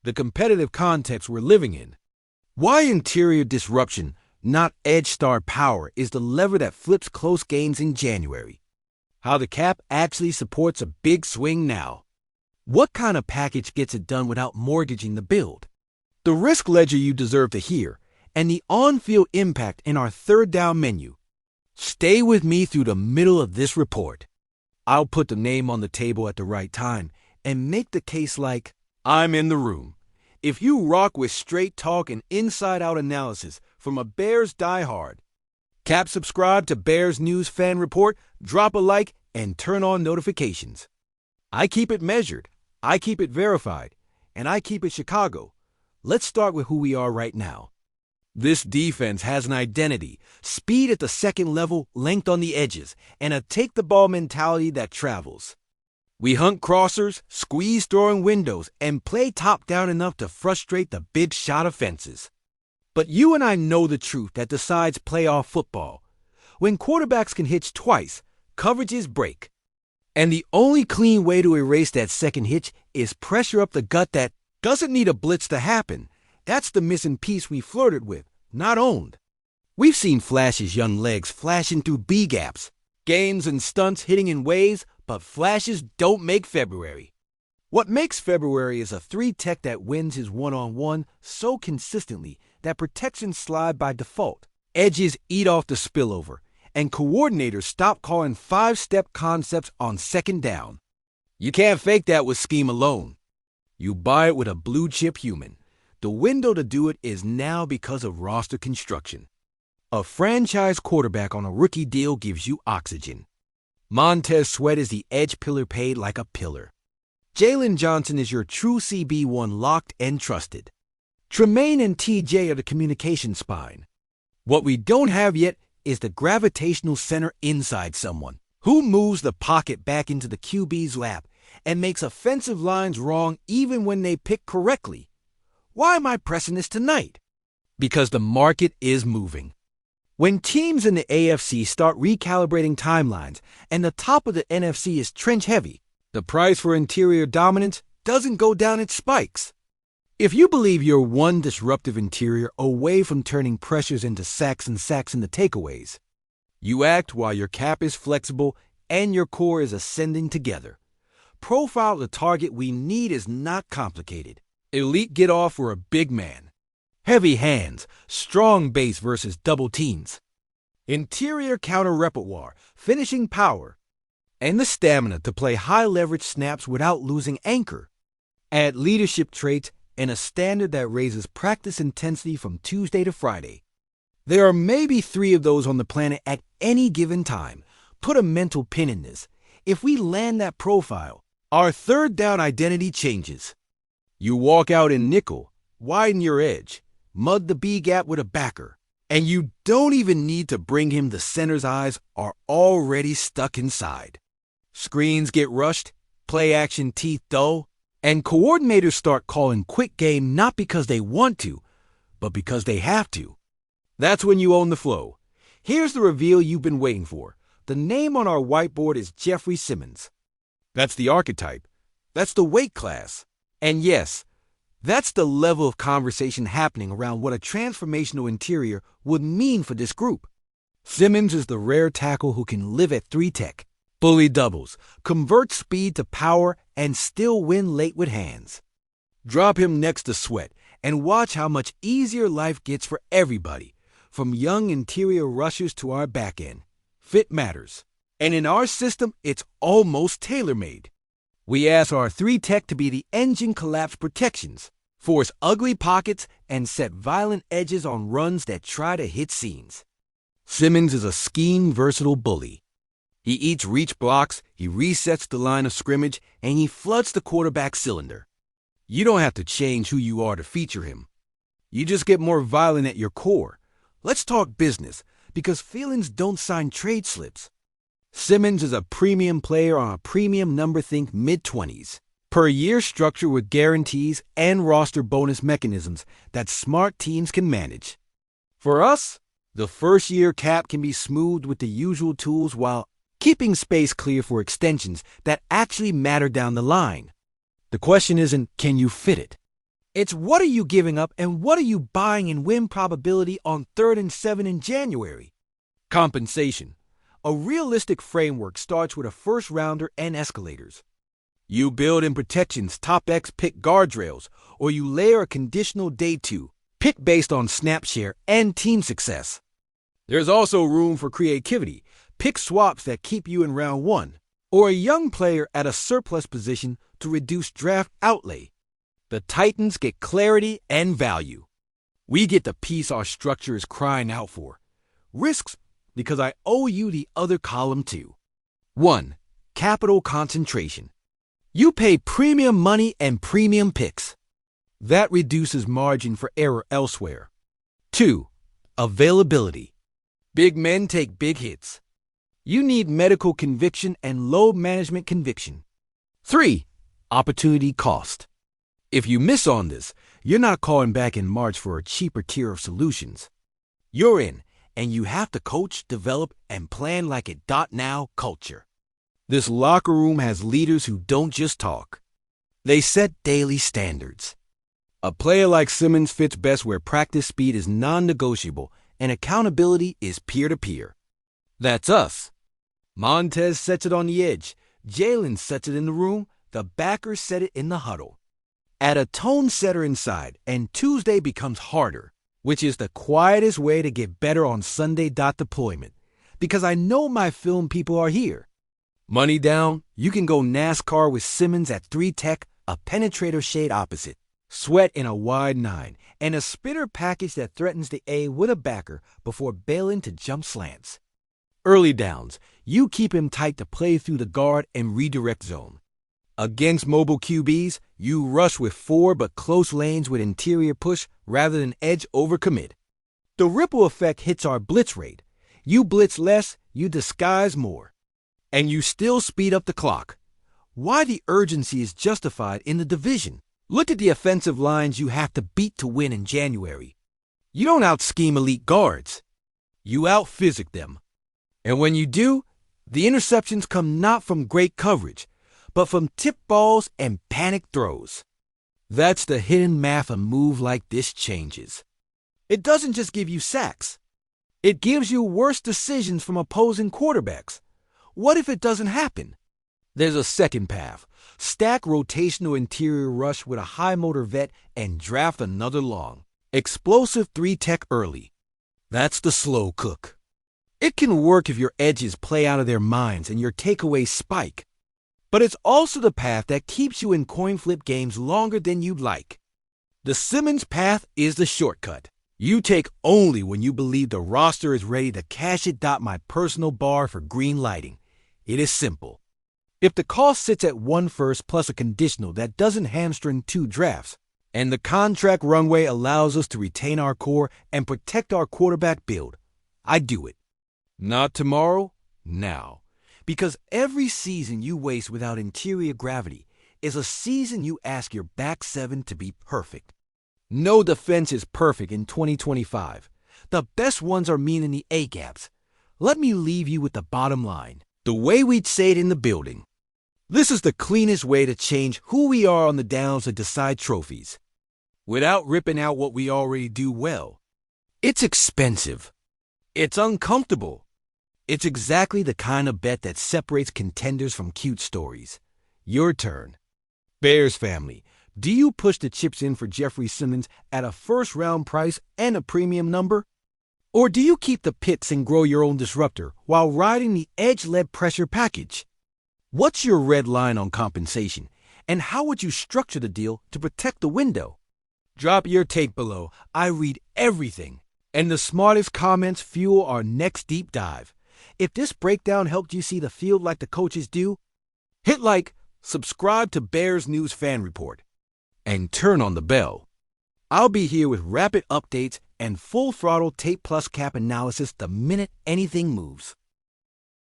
the competitive context we're living in. Why interior disruption, not edge star power, is the lever that flips close games in January. How the cap actually supports a big swing now. What kind of package gets it done without mortgaging the build? The risk ledger you deserve to hear, and the on-field impact in our third down menu. Stay with me through the middle of this report. I'll put the name on the table at the right time and make the case like I'm in the room. If you rock with straight talk and inside-out analysis from a Bears diehard, Cap subscribe to Bears News Fan Report, drop a like, and turn on notifications. I keep it measured, I keep it verified, and I keep it Chicago. Let's start with who we are right now. This defense has an identity, speed at the second level, length on the edges, and a take-the-ball mentality that travels. We hunt crossers, squeeze throwing windows, and play top-down enough to frustrate the big shot offenses. But you and I know the truth that decides playoff football. When quarterbacks can hitch twice, coverages break. And the only clean way to erase that second hitch is pressure up the gut that doesn't need a blitz to happen. That's the missing piece we flirted with, not owned. We've seen Flash's young legs flashing through B-gaps, games and stunts hitting in waves, but flashes don't make February. What makes February is a 3-tech that wins his one-on-one so consistently that protections slide by default, edges eat off the spillover, and coordinators stop calling 5-step concepts on second down. You can't fake that with scheme alone. You buy it with a blue-chip human. The window to do it is now because of roster construction. A franchise quarterback on a rookie deal gives you oxygen. Montez Sweat is the edge pillar paid like a pillar. Jalen Johnson is your true CB1 locked and trusted. Tremaine and TJ are the communication spine. What we don't have yet is the gravitational center inside someone who moves the pocket back into the QB's lap and makes offensive lines wrong even when they pick correctly. Why am I pressing this tonight? Because the market is moving. When teams in the AFC start recalibrating timelines and the top of the NFC is trench heavy, the price for interior dominance doesn't go down, it spikes. If you believe you're one disruptive interior away from turning pressures into sacks and sacks into takeaways, you act while your cap is flexible and your core is ascending together. Profile the target we need is not complicated. Elite get off for a big man. Heavy hands, strong base versus double teams. Interior counter repertoire, finishing power, and the stamina to play high-leverage snaps without losing anchor. Add leadership traits and a standard that raises practice intensity from Tuesday to Friday. There are maybe 3 of those on the planet at any given time. Put a mental pin in this. If we land that profile, our third down identity changes. You walk out in nickel, widen your edge, mud the B-gap with a backer, and you don't even need to bring him. The center's eyes are already stuck inside. Screens get rushed, play action teeth dull, and coordinators start calling quick game not because they want to, but because they have to. That's when you own the flow. Here's the reveal you've been waiting for. The name on our whiteboard is Jeffrey Simmons. That's the archetype. That's the weight class. And yes, that's the level of conversation happening around what a transformational interior would mean for this group. Simmons is the rare tackle who can live at 3-tech, bully doubles, convert speed to power, and still win late with hands. Drop him next to Sweat and watch how much easier life gets for everybody, from young interior rushers to our back end. Fit matters. And in our system, it's almost tailor-made. We ask our 3-tech to be the engine collapse protections, force ugly pockets, and set violent edges on runs that try to hit seams. Simmons is a scheme versatile bully. He eats reach blocks, he resets the line of scrimmage, and he floods the quarterback cylinder. You don't have to change who you are to feature him. You just get more violent at your core. Let's talk business, because feelings don't sign trade slips. Simmons is a premium player on a premium number, think mid-20s, per year structure with guarantees and roster bonus mechanisms that smart teams can manage. For us, the first-year cap can be smoothed with the usual tools while keeping space clear for extensions that actually matter down the line. The question isn't, can you fit it? It's what are you giving up and what are you buying in win probability on 3rd and 7 in January. Compensation. A realistic framework starts with a first rounder and escalators. You build in protections, top X pick guardrails, or you layer a conditional day 2, pick based on snap share and team success. There's also room for creativity. Pick swaps that keep you in round 1, or a young player at a surplus position to reduce draft outlay. The Titans get clarity and value. We get the piece our structure is crying out for. Risks, because I owe you the other column too. 1. Capital concentration. You pay premium money and premium picks. That reduces margin for error elsewhere. 2. Availability. Big men take big hits. You need medical conviction and load management conviction. 3. Opportunity cost. If you miss on this, you're not calling back in March for a cheaper tier of solutions. You're in, and you have to coach, develop, and plan like it. Now culture. This locker room has leaders who don't just talk. They set daily standards. A player like Simmons fits best where practice speed is non-negotiable and accountability is peer-to-peer. That's us. Montez sets it on the edge. Jalen sets it in the room. The backers set it in the huddle. Add a tone setter inside, and Tuesday becomes harder, which is the quietest way to get better on Sunday. Deployment. Because I know my film people are here. Money down, you can go NASCAR with Simmons at 3 Tech, a penetrator shade opposite, Sweat in a wide 9, and a spinner package that threatens the A with a backer before bailing to jump slants. Early downs, you keep him tight to play through the guard and redirect zone. Against mobile QBs, you rush with 4 but close lanes with interior push rather than edge overcommit. The ripple effect hits our blitz rate. You blitz less, you disguise more. And you still speed up the clock. Why the urgency is justified in the division. Look at the offensive lines you have to beat to win in January. You don't out-scheme elite guards. You out-physic them. And when you do, the interceptions come not from great coverage, but from tip balls and panic throws. That's the hidden math a move like this changes. It doesn't just give you sacks. It gives you worse decisions from opposing quarterbacks. What if it doesn't happen? There's a second path. Stack rotational interior rush with a high motor vet and draft another long, explosive 3 Tech early. That's the slow cook. It can work if your edges play out of their minds and your takeaways spike. But it's also the path that keeps you in coin flip games longer than you'd like. The Simmons path is the shortcut. You take only when you believe the roster is ready to cash it. My personal bar for green lighting. It is simple. If the cost sits at 1 first plus a conditional that doesn't hamstring 2 drafts, and the contract runway allows us to retain our core and protect our quarterback build, I do it. Not tomorrow, now. Because every season you waste without interior gravity is a season you ask your back 7 to be perfect. No defense is perfect in 2025. The best ones are mean in the A-gaps. Let me leave you with the bottom line. The way we'd say it in the building. This is the cleanest way to change who we are on the downs to decide trophies. Without ripping out what we already do well. It's expensive. It's uncomfortable. It's exactly the kind of bet that separates contenders from cute stories. Your turn. Bears family, do you push the chips in for Jeffrey Simmons at a first-round price and a premium number? Or do you keep the picks and grow your own disruptor while riding the edge-led pressure package? What's your red line on compensation, and how would you structure the deal to protect the window? Drop your take below. I read everything, and the smartest comments fuel our next deep dive. If this breakdown helped you see the field like the coaches do, hit like, subscribe to Bears News Fan Report, and turn on the bell. I'll be here with rapid updates and full-throttle tape plus cap analysis the minute anything moves.